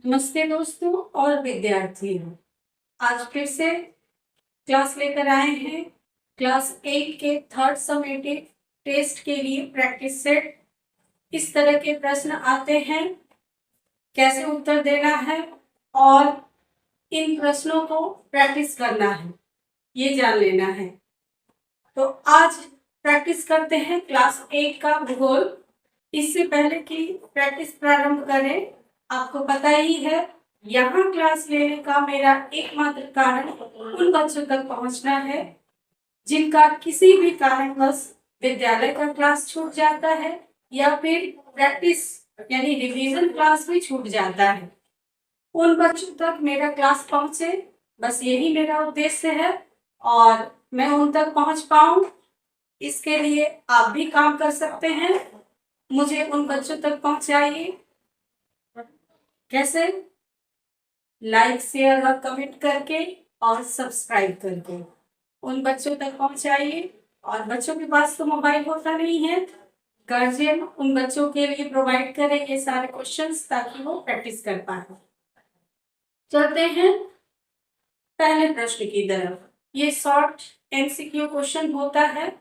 नमस्ते दोस्तों और विद्यार्थियों। आज फिर से क्लास लेकर आए हैं। क्लास 8 के थर्ड समेटिव टेस्ट के लिए प्रैक्टिस सेट। इस तरह के प्रश्न आते हैं, कैसे उत्तर देना है और इन प्रश्नों को प्रैक्टिस करना है, ये जान लेना है। तो आज प्रैक्टिस करते हैं क्लास 8 का भूगोल। इससे पहले कि प्रैक्टिस प्रारंभ करें, आपको पता ही है यहाँ क्लास लेने का मेरा एकमात्र कारण उन बच्चों तक पहुंचना है जिनका किसी भी कारणवश विद्यालय का क्लास छूट जाता है या फिर प्रैक्टिस यानी रिवीजन क्लास भी छूट जाता है। उन बच्चों तक मेरा क्लास पहुंचे, बस यही मेरा उद्देश्य है और मैं उन तक पहुंच पाऊं, इसके लिए आप भी काम कर सकते हैं। मुझे उन बच्चों तक पहुंचाइए। कैसे? लाइक, शेयर और कमेंट करके और सब्सक्राइब करके उन बच्चों तक पहुंचाइए। और बच्चों के पास तो मोबाइल होता नहीं है, गार्जियन उन बच्चों के लिए प्रोवाइड करें ये सारे क्वेश्चंस ताकि वो प्रैक्टिस कर पाए। चलते हैं पहले प्रश्न की तरफ। ये शॉर्ट एमसीक्यू क्वेश्चन होता है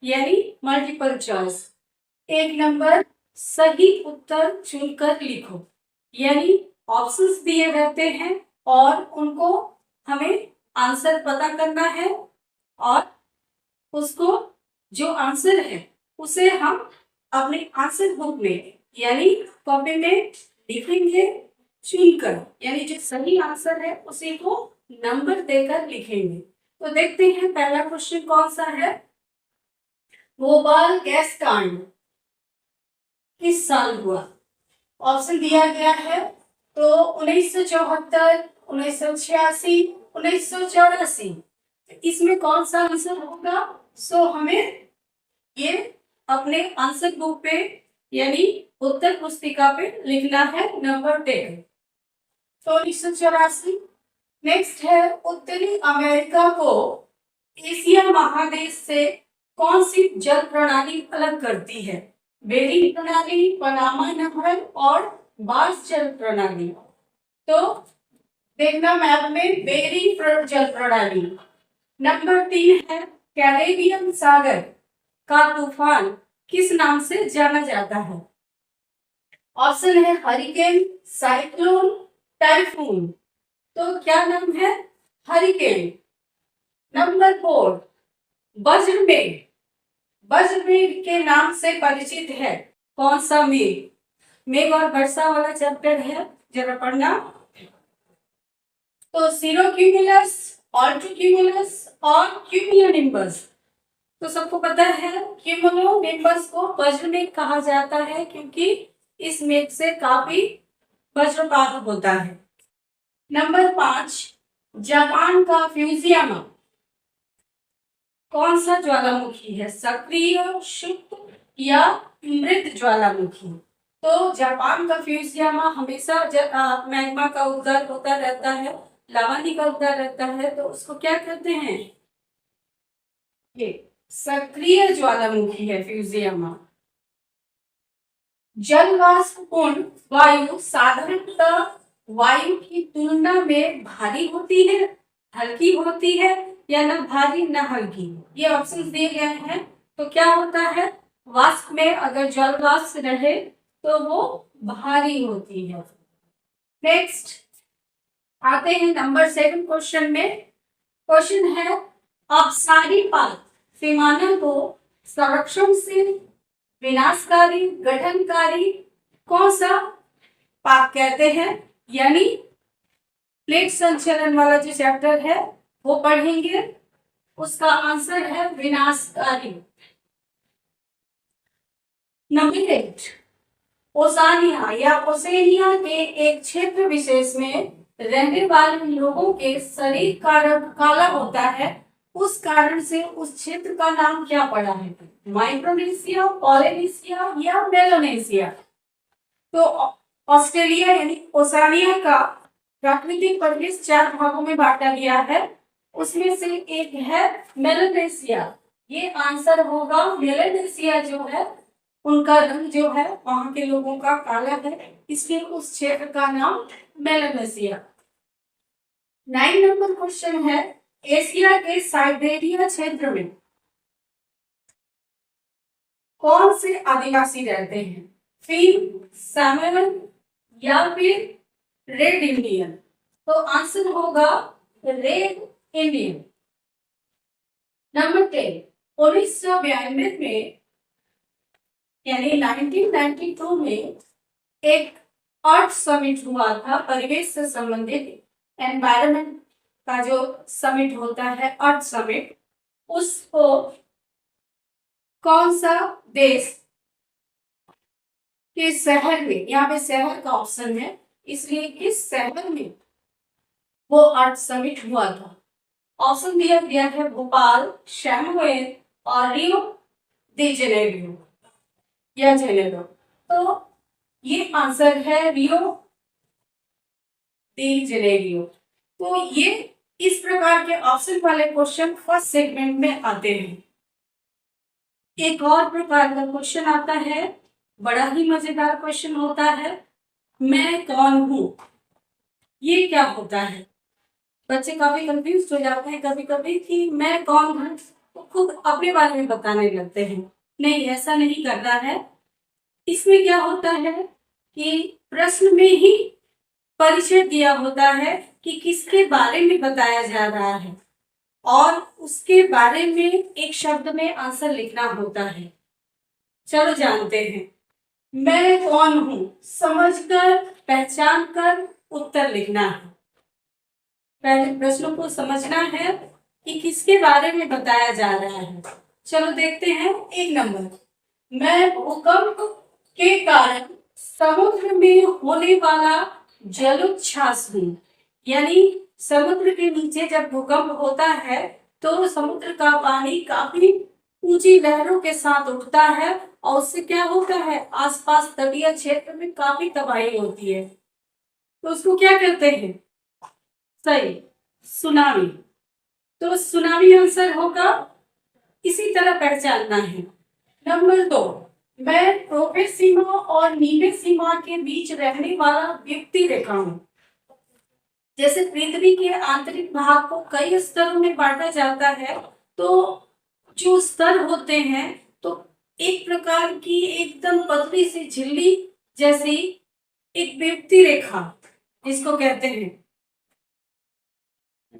यानी मल्टीपल चॉइस। 1 नंबर, सही उत्तर चुनकर लिखो, यानी ऑप्शंस दिए रहते हैं और उनको हमें आंसर पता करना है और उसको जो आंसर है उसे हम अपने आंसर बुक में यानी कॉपी में लिखेंगे चुनकर, यानी जो सही आंसर है उसी को नंबर देकर लिखेंगे। तो देखते हैं पहला क्वेश्चन कौन सा है। भोपाल गैस कांड किस साल हुआ? ऑप्शन दिया गया है तो 1974, 1986, 1984। इसमें कौन सा आंसर होगा? सो हमें ये अपने आंसर बुक पे यानी उत्तर पुस्तिका पे लिखना है नंबर 10। तो 1984। नेक्स्ट है, उत्तरी अमेरिका को एशिया महादेश से कौन सी जल प्रणाली अलग करती है? बेरिंग प्रणाली, पनामा नहर और बार्स जल प्रणाली। तो देखना मैप में बेरिंग जल प्रणाली। नंबर 3 है, कैरेबियन सागर का तूफान किस नाम से जाना जाता है? ऑप्शन है हरिकेन, साइक्लोन, टाइफून। तो क्या नाम है? हरिकेन। नंबर 4, वज्रमेघ। वज्रमेघ के नाम से परिचित है कौन सा मेघ? मेघ और वर्षा वाला चैप्टर है, जरा पढ़ना। तो सीरोक्यूमुलस, ऑल्ट्रोक्यूमुलस और क्यूमुलोनिम्बस। तो सबको पता है क्यूमुलोनिम्बस को वज्रमेघ कहा जाता है क्योंकि इस मेघ से काफी वज्रपात होता है। नंबर 5, जापान का फ्यूजियामा कौन सा ज्वालामुखी है? सक्रिय, शुष्क या मृत ज्वालामुखी? तो जापान का फ्यूजियामा हमेशा मैग्मा का उद्गार होता रहता है, लावा का उद्गार रहता है, तो उसको क्या कहते हैं? ये सक्रिय ज्वालामुखी है फ्यूजियामा। जल वाष्पपूर्ण वायु साधारणतः वायु की तुलना में भारी होती है, हल्की होती है या न भारी न हल्की? ये ऑप्शन दिए गए हैं। तो क्या होता है, वाष्प में अगर जल वाष्प रहे तो वो भारी होती है। नेक्स्ट आते हैं नंबर 7 क्वेश्चन में। क्वेश्चन है, अपसारी पात पैमाना को संरक्षण से विनाशकारी, गठनकारी कौन सा पाक कहते हैं? यानी प्लेट संचलन वाला जो चैप्टर है वो पढ़ेंगे, उसका आंसर है विनाशकारी। नंबर 8, ओसानिया या ओसेनिया के एक क्षेत्र विशेष में रहने वाले लोगों के शरीर का रंग काला होता है, उस कारण से उस क्षेत्र का नाम क्या पड़ा है? माइक्रोनेशिया, पॉलिनेशिया या मेलानेशिया? तो ऑस्ट्रेलिया यानी ओसानिया का प्राकृतिक परिवेश 4 भागों में बांटा गया है, उसमें से एक है मेलानेशिया। ये आंसर होगा। मेलानेशिया जो है उनका रंग जो है वहां के लोगों का काला है, इसलिए उस क्षेत्र का नाम मेलानेशिया। 9 नंबर क्वेश्चन है, एशिया के साइबेरिया क्षेत्र में कौन से आदिवासी रहते हैं? फिर सामेरन या फिर रेड इंडियन? तो आंसर होगा रेड इंडियन। नंबर 10, 1992 में यानी 1992 में एक अर्थ समिट हुआ था, परिवेश से संबंधित एनवायरनमेंट का जो समिट होता है, अर्थ समिट, उसको कौन सा देश के शहर में, यहाँ पे शहर का ऑप्शन है इसलिए किस शहर में वो अर्थ समिट हुआ था? ऑप्शन दिया गया है भोपाल, शैंगुएन और रियो दी जेनेरियो या जेनेरो। तो ये आंसर है रियो दी जेनेरियो। तो ये इस प्रकार के ऑप्शन वाले क्वेश्चन फर्स्ट सेगमेंट में आते हैं। एक और प्रकार का क्वेश्चन आता है, बड़ा ही मजेदार क्वेश्चन होता है, मैं कौन हूं? ये क्या होता है? बच्चे काफी कंफ्यूज हो जाते हैं कभी कभी कि मैं कौन हूं, तो खुद अपने बारे में बताने लगते हैं। नहीं, ऐसा नहीं करना है। इसमें क्या होता है कि प्रश्न में ही परिचय दिया होता है कि किसके बारे में बताया जा रहा है और उसके बारे में एक शब्द में आंसर लिखना होता है। चलो जानते हैं, मैं कौन हूं समझकर, पहचान कर उत्तर लिखना है। पहले प्रश्नों को समझना है कि किसके बारे में बताया जा रहा है। चलो देखते हैं। 1 नंबर, मैं भूकंप के कारण समुद्र में होने वाला जलोच्छ्वास हूँ। यानी समुद्र के नीचे जब भूकंप होता है तो समुद्र का पानी काफी ऊंची लहरों के साथ उठता है और उससे क्या होता है, आसपास तटीय क्षेत्र में काफी तबाही होती है। तो उसको क्या कहते हैं? सही, सुनामी। तो सुनामी आंसर होगा। इसी तरह पहचानना है। नंबर 2, मैं प्रोपेसीमा और नीवेसीमा के बीच रहने वाला व्यक्ति रेखा हूं। जैसे पृथ्वी के आंतरिक भाग को कई स्तरों में बांटा जाता है, तो जो स्तर होते हैं तो एक प्रकार की एकदम पतली सी झिल्ली जैसी एक व्यक्ति रेखा जिसको कहते हैं,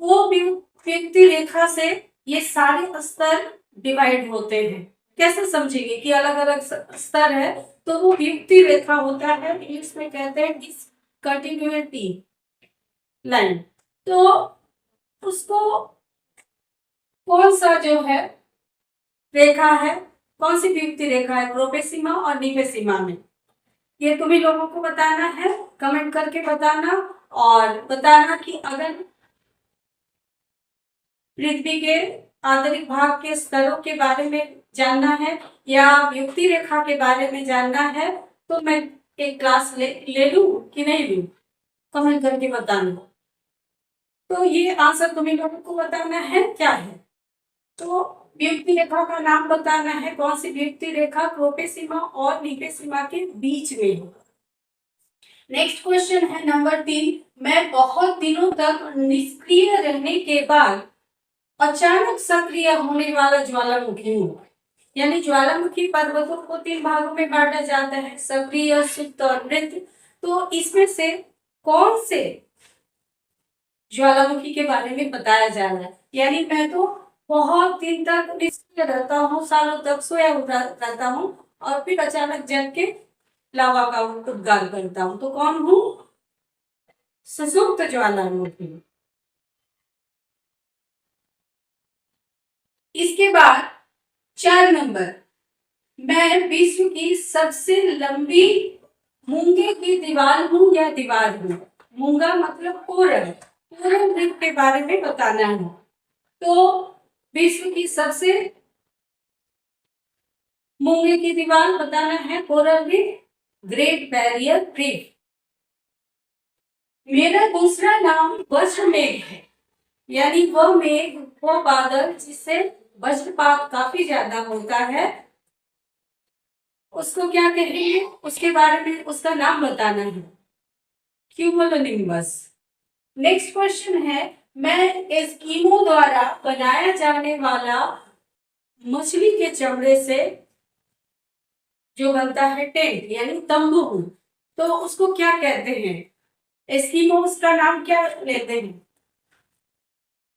वो व्यक्ति रेखा से ये सारे स्तर डिवाइड होते हैं। कैसे समझेंगे कि अलग अलग स्तर है? तो वो व्यक्ति रेखा होता है, इसमें कहते हैं डिसकंटिन्यूटी लाइन। तो उसको कौन सा जो है रेखा है, कौन सी व्यक्ति रेखा है प्रोपेसीमा और नीवेसीमा में, ये तुम्ही लोगों को बताना है। कमेंट करके बताना और बताना कि अगर पृथ्वी के आंतरिक भाग के स्तरों के बारे में जानना है या व्यक्ति रेखा के बारे में जानना है तो मैं एक क्लास ले लूं कि नहीं लूं, कमेंट करके बताना। तो ये आंसर तुम्हें लोगों को बताना है क्या है। तो व्यक्ति रेखा का नाम बताना है, कौन सी व्यक्ति रेखा प्रोपेसीमा और नीवेसीमा के बीच में है। नेक्स्ट क्वेश्चन है नंबर 3, मैं बहुत दिनों तक निष्क्रिय रहने के बाद अचानक सक्रिय होने वाला ज्वालामुखी हूँ। यानी ज्वालामुखी पर्वतों को 3 भागों में बांटा जाता है, सक्रिय, सुप्त और मृत। तो इसमें से कौन से ज्वालामुखी के बारे में बताया जा रहा है? यानी मैं तो बहुत दिन तक निष्क्रिय रहता हूँ, सालों तक सोया रहता हूँ और फिर अचानक जग के लावा का उद्गार करता हूँ। तो कौन हूँ? सुषुप्त ज्वालामुखी। इसके बाद 4 नंबर, मैं विश्व की सबसे लंबी मूंगे की दीवार हूं या दीवार हूं। मूंगा मतलब कोरल, कोरल द्वीप के बारे में बताना है। तो विश्व की सबसे मूंगे की दीवार बताना है कोरल द्वीप, ग्रेट बैरियर रीफ। मेरा दूसरा नाम वज्रमेघ है। यानी वह मेघ, वो बादल जिससे वज्रपात काफी ज्यादा होता है, उसको क्या कहेंगे, उसके बारे में उसका नाम बताना है। क्यूमुलोनिम्बस। नेक्स्ट क्वेश्चन है, मैं एस्किमो द्वारा बनाया जाने वाला मछली के चमड़े से जो बनता है टेंट यानी तंबू, तो उसको क्या कहते हैं? एस्किमोस का नाम क्या लेते हैं?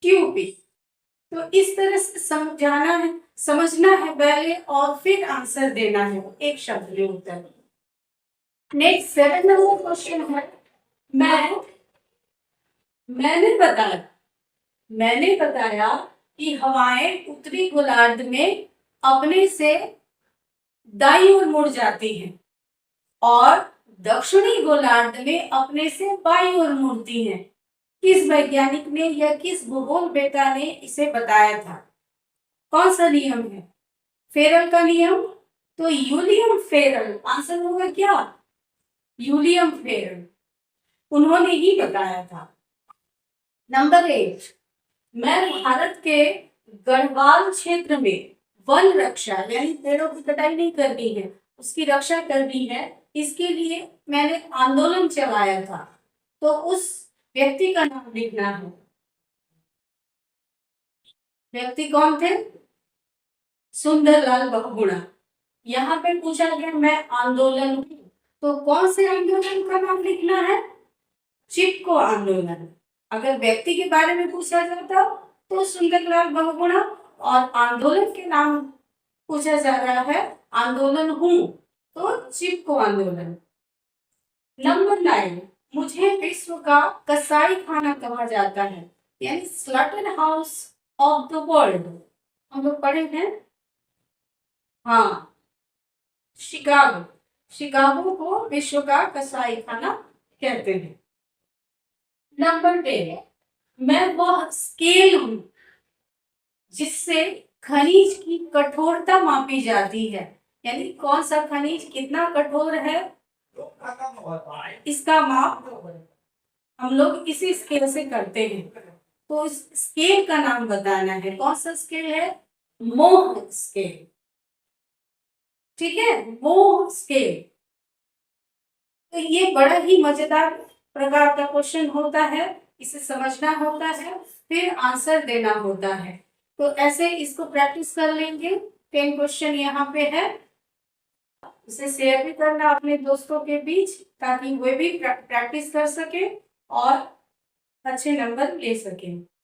ट्यूपी। तो इस तरह से समझाना है, समझना है पहले और फिर आंसर देना है एक शब्द में उत्तर। नेक्स्ट 7 नंबर क्वेश्चन है, मैंने बताया कि हवाएं उत्तरी गोलार्ध में अपने से दाईं ओर मुड़ जाती हैं और दक्षिणी गोलार्ध में अपने से बाईं ओर मुड़ती हैं। किस वैज्ञानिक ने या किस भूगोलवेत्ता ने इसे बताया था? कौन सा नियम है? फेरल का नियम। तो यूलियम फेरल आंसर होगा क्या? यूलियम फेरल, उन्होंने ही बताया था। नंबर 8, मैं भारत के गढ़वाल क्षेत्र में वन रक्षा यानी पेड़ों की कटाई नहीं करनी है, उसकी रक्षा करनी है, इसके लिए मैंने आंदोलन चलाया था, तो उस व्यक्ति का नाम लिखना है। व्यक्ति कौन थे? सुंदरलाल बहुगुणा। यहाँ पे पूछा गया मैं आंदोलन हूँ, तो कौन से आंदोलन का नाम लिखना है? चिपको आंदोलन। अगर व्यक्ति के बारे में पूछा जाता तो सुंदरलाल बहुगुणा, और आंदोलन के नाम पूछा जा रहा है आंदोलन हूँ तो चिपको आंदोलन। नंबर 9, मुझे विश्व का कसाई खाना कहा जाता है यानी slaughter house of the world, हम लोग पढ़े हैं। हाँ, शिकागो। शिकागो को विश्व का कसाई खाना कहते हैं। नंबर 10, मैं वह स्केल हूं जिससे खनिज की कठोरता मापी जाती है, यानी कौन सा खनिज कितना कठोर है इसका माप हम लोग इसी स्केल से करते हैं। तो इस स्केल का नाम बताना है, कौन सा स्केल है? मोह स्केल। ठीक है, मोह स्केल। तो ये बड़ा ही मजेदार प्रकार का क्वेश्चन होता है, इसे समझना होता है फिर आंसर देना होता है। तो ऐसे इसको प्रैक्टिस कर लेंगे। 10 क्वेश्चन यहाँ पे है, इसे शेयर भी करना अपने दोस्तों के बीच ताकि वे भी प्रैक्टिस कर सके और अच्छे नंबर ले सकें।